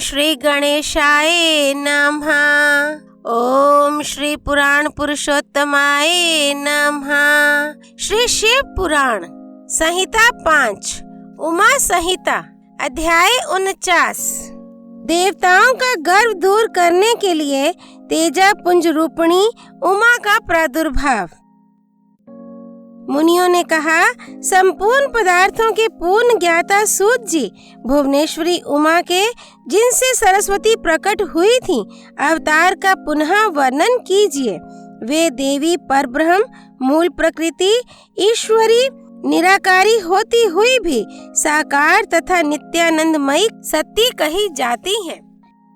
श्री गणेशाय नमः। ओम श्री पुराण पुरुषोत्तमाय नमः। श्री शिव पुराण संहिता 5 उमा संहिता अध्याय 49। देवताओं का गर्व दूर करने के लिए तेजा पुंज रूपिणी उमा का प्रादुर्भाव। मुनियों ने कहा, संपूर्ण पदार्थों के पूर्ण ज्ञाता सूत जी भुवनेश्वरी उमा के जिनसे सरस्वती प्रकट हुई थी अवतार का पुनः वर्णन कीजिए। वे देवी परब्रह्म मूल प्रकृति ईश्वरी निराकारी होती हुई भी साकार तथा नित्यानंदमयी सत्य कही जाती हैं।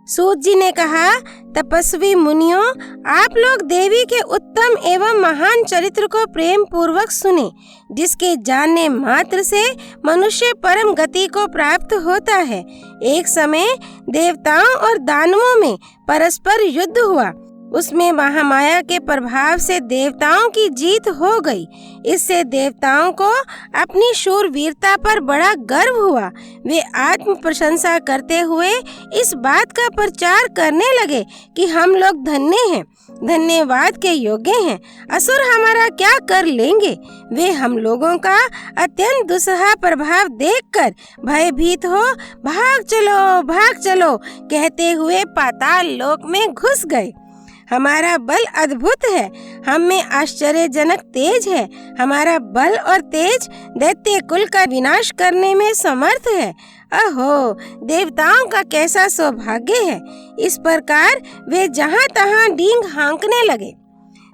सूत जी ने कहा, तपस्वी मुनियों, आप लोग देवी के उत्तम एवं महान चरित्र को प्रेम पूर्वक सुने, जिसके जानने मात्र से मनुष्य परम गति को प्राप्त होता है। एक समय देवताओं और दानवों में परस्पर युद्ध हुआ। उसमें महामाया के प्रभाव से देवताओं की जीत हो गई। इससे देवताओं को अपनी शूरवीरता पर बड़ा गर्व हुआ। वे आत्म प्रशंसा करते हुए इस बात का प्रचार करने लगे कि हम लोग धन्य हैं, धन्यवाद के योग्य हैं। असुर हमारा क्या कर लेंगे। वे हम लोगों का अत्यंत दुस्सह प्रभाव देखकर भयभीत हो भाग चलो कहते हुए पाताल लोक में घुस गए। हमारा बल अद्भुत है, हम में आश्चर्यजनक तेज है। हमारा बल और तेज दैत्य कुल का विनाश करने में समर्थ है। अहो, देवताओं का कैसा सौभाग्य है। इस प्रकार वे जहाँ तहाँ डींग हाँकने लगे।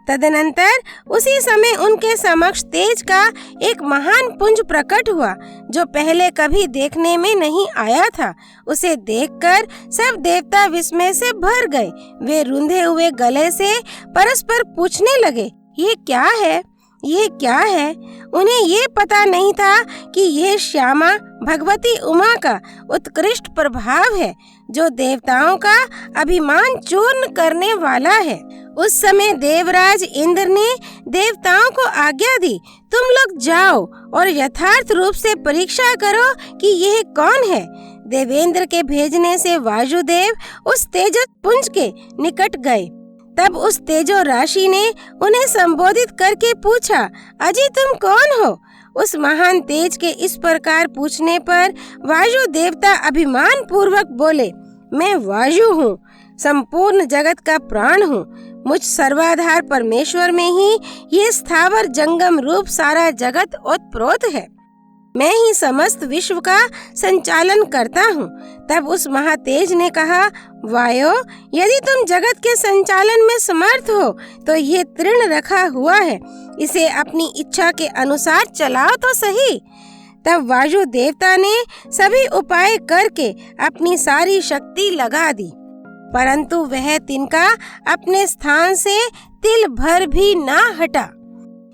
तदनंतर उसी समय उनके समक्ष तेज का एक महान पुंज प्रकट हुआ, जो पहले कभी देखने में नहीं आया था। उसे देखकर सब देवता विस्मय से भर गए। वे रुंधे हुए गले से परस्पर पूछने लगे, ये क्या है, ये क्या है। उन्हें ये पता नहीं था कि यह श्यामा भगवती उमा का उत्कृष्ट प्रभाव है, जो देवताओं का अभिमान चूर्ण करने वाला है। उस समय देवराज इंद्र ने देवताओं को आज्ञा दी, तुम लोग जाओ और यथार्थ रूप से परीक्षा करो कि यह कौन है। देवेंद्र के भेजने से वायुदेव उस तेजस पुंज के निकट गए। तब उस तेजो राशि ने उन्हें संबोधित करके पूछा, अजी तुम कौन हो। उस महान तेज के इस प्रकार पूछने पर वायु देवता अभिमान पूर्वक बोले, मैं वायु हूँ, संपूर्ण जगत का प्राण हूँ। मुझ सर्वाधार परमेश्वर में ही ये स्थावर जंगम रूप सारा जगत ओतप्रोत है। मैं ही समस्त विश्व का संचालन करता हूँ। तब उस महातेज ने कहा, वायो, यदि तुम जगत के संचालन में समर्थ हो तो ये तृण रखा हुआ है, इसे अपनी इच्छा के अनुसार चलाओ तो सही। तब वायु देवता ने सभी उपाय करके अपनी सारी शक्ति लगा दी, परंतु वह तिनका अपने स्थान से तिल भर भी ना हटा।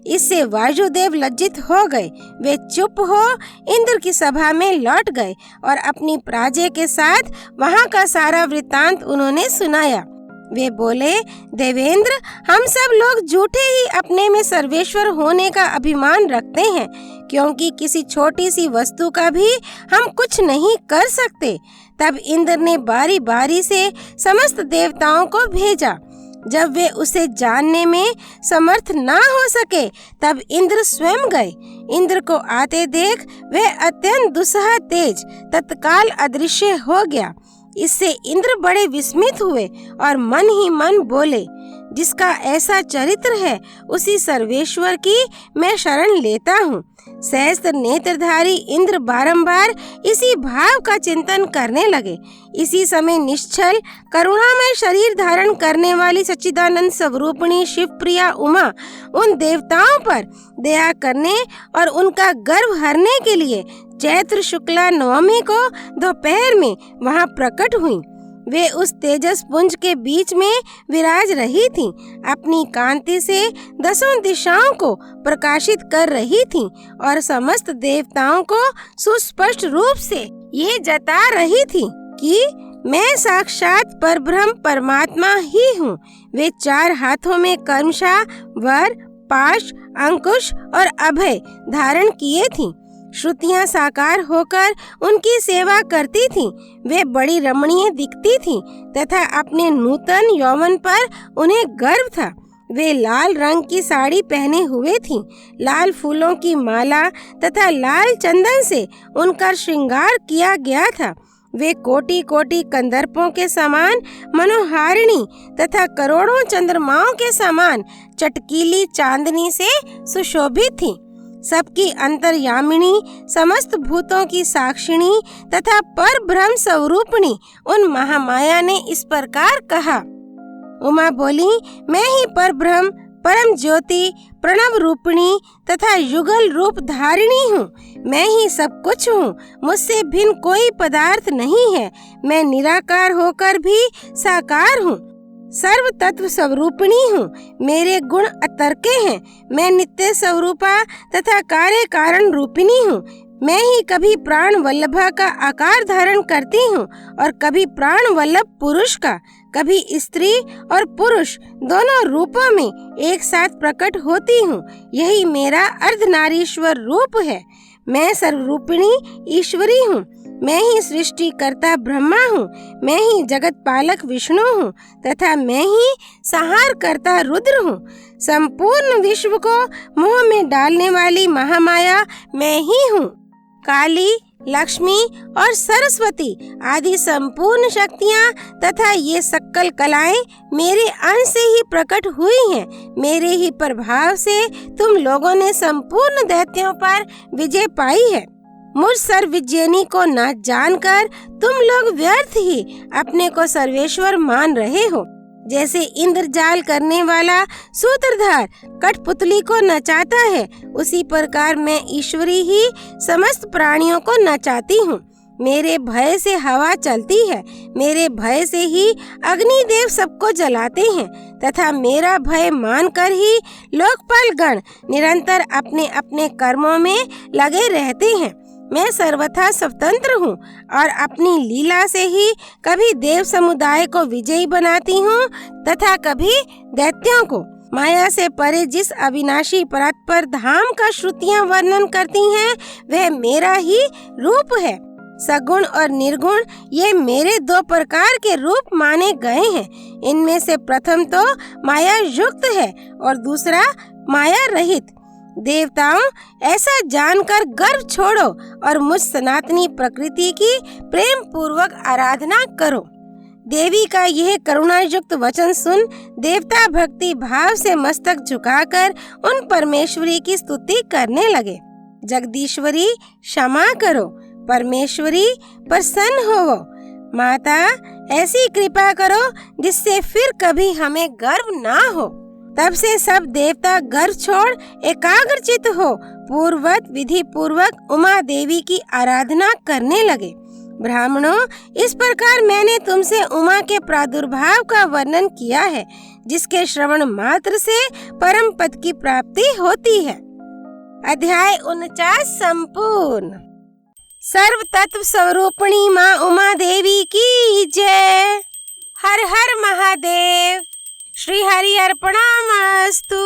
इससे वायुदेव लज्जित हो गए। वे चुप हो इंद्र की सभा में लौट गए और अपनी प्राजय के साथ वहां का सारा वृत्तांत उन्होंने सुनाया। वे बोले, देवेंद्र, हम सब लोग झूठे ही अपने में सर्वेश्वर होने का अभिमान रखते हैं, क्योंकि किसी छोटी सी वस्तु का भी हम कुछ नहीं कर सकते। तब इंद्र ने बारी बारी से समस्त देवताओं को भेजा। जब वे उसे जानने में समर्थ ना हो सके, तब इंद्र स्वयं गए। इंद्र को आते देख वह अत्यंत दुस्सह तेज तत्काल अदृश्य हो गया। इससे इंद्र बड़े विस्मित हुए और मन ही मन बोले, जिसका ऐसा चरित्र है उसी सर्वेश्वर की मैं शरण लेता हूँ। सहस्त्र नेत्रधारी इंद्र बारंबार इसी भाव का चिंतन करने लगे। इसी समय निश्चल करुणामय शरीर धारण करने वाली सच्चिदानंद स्वरूपिणी शिवप्रिया उमा उन देवताओं पर दया करने और उनका गर्व हरने के लिए चैत्र शुक्ला नवमी को दोपहर में वहां प्रकट हुई। वे उस तेजस पुंज के बीच में विराज रही थीं, अपनी कांति से दसों दिशाओं को प्रकाशित कर रही थीं और समस्त देवताओं को सुस्पष्ट रूप से ये जता रही थीं कि मैं साक्षात परब्रह्म परमात्मा ही हूँ। वे 4 हाथों में कर्मशा, वर, पाश, अंकुश और अभय धारण किए थीं। श्रुतियाँ साकार होकर उनकी सेवा करती थीं। वे बड़ी रमणीय दिखती थीं तथा अपने नूतन यौवन पर उन्हें गर्व था। वे लाल रंग की साड़ी पहने हुए थीं। लाल फूलों की माला तथा लाल चंदन से उनका श्रृंगार किया गया था। वे कोटि कोटि कंदर्पों के समान मनोहारिणी तथा करोड़ों चंद्रमाओं के समान चटकीली चांदनी से सुशोभित थीं। सबकी अंतर्यामिनी, समस्त भूतों की साक्षिणी तथा पर ब्रह्म स्वरूपिणी उन महामाया ने इस प्रकार कहा। उमा बोली, मैं ही पर ब्रह्म, परम ज्योति, प्रणव रूपिणी तथा युगल रूप धारिणी हूँ। मैं ही सब कुछ हूँ। मुझसे भिन्न कोई पदार्थ नहीं है। मैं निराकार होकर भी साकार हूँ। सर्व तत्व स्वरूपिणी हूँ। मेरे गुण अतर्के हैं। मैं नित्य स्वरूपा तथा कार्य कारण रूपिणी हूँ। मैं ही कभी प्राण वल्लभा का आकार धारण करती हूँ और कभी प्राण वल्लभ पुरुष का, कभी स्त्री और पुरुष दोनों रूपों में एक साथ प्रकट होती हूँ। यही मेरा अर्धनारीश्वर रूप है। मैं सर्वरूपिणी ईश्वरी हूँ। मैं ही सृष्टि करता ब्रह्मा हूँ। मैं ही जगत पालक विष्णु हूँ तथा मैं ही संहार करता रुद्र हूँ। संपूर्ण विश्व को मोह में डालने वाली महामाया मैं ही हूँ। काली, लक्ष्मी और सरस्वती आदि संपूर्ण शक्तियाँ तथा ये सकल कलाएं मेरे अंश से ही प्रकट हुई हैं। मेरे ही प्रभाव से तुम लोगों ने संपूर्ण दैत्यों पर विजय पाई है। मुझ सर्वविजयनी को न जानकर तुम लोग व्यर्थ ही अपने को सर्वेश्वर मान रहे हो। जैसे इंद्रजाल करने वाला सूत्रधार कठपुतली को नचाता है, उसी प्रकार मैं ईश्वरी ही समस्त प्राणियों को नचाती हूँ। मेरे भय से हवा चलती है। मेरे भय से ही अग्निदेव सबको जलाते हैं तथा मेरा भय मानकर ही लोकपाल गण निरंतर अपने अपने कर्मों में लगे रहते हैं। मैं सर्वथा स्वतंत्र हूँ और अपनी लीला से ही कभी देव समुदाय को विजयी बनाती हूँ तथा कभी दैत्यों को। माया से परे जिस अविनाशी परात्पर धाम का श्रुतियाँ वर्णन करती हैं, वह मेरा ही रूप है। सगुण और निर्गुण ये मेरे दो प्रकार के रूप माने गए हैं। इनमें से प्रथम तो माया युक्त है और दूसरा माया रहित। देवताओं, ऐसा जानकर गर्व छोड़ो और मुझ सनातनी प्रकृति की प्रेम पूर्वक आराधना करो। देवी का यह करुणा युक्त वचन सुन देवता भक्ति भाव से मस्तक झुकाकर उन परमेश्वरी की स्तुति करने लगे। जगदीश्वरी, क्षमा करो। परमेश्वरी, प्रसन्न होवो। माता, ऐसी कृपा करो जिससे फिर कभी हमें गर्व ना हो। तब से सब देवता गर्व छोड़ एकाग्रचित हो पूर्ववत विधि पूर्वक उमा देवी की आराधना करने लगे। ब्राह्मणों, इस प्रकार मैंने तुमसे उमा के प्रादुर्भाव का वर्णन किया है, जिसके श्रवण मात्र से परम पद की प्राप्ति होती है। अध्याय 49 संपूर्ण। सर्व तत्व स्वरूपिणी माँ उमा देवी की जय। हर हर महादेव। श्री हरि अर्पणमस्तु।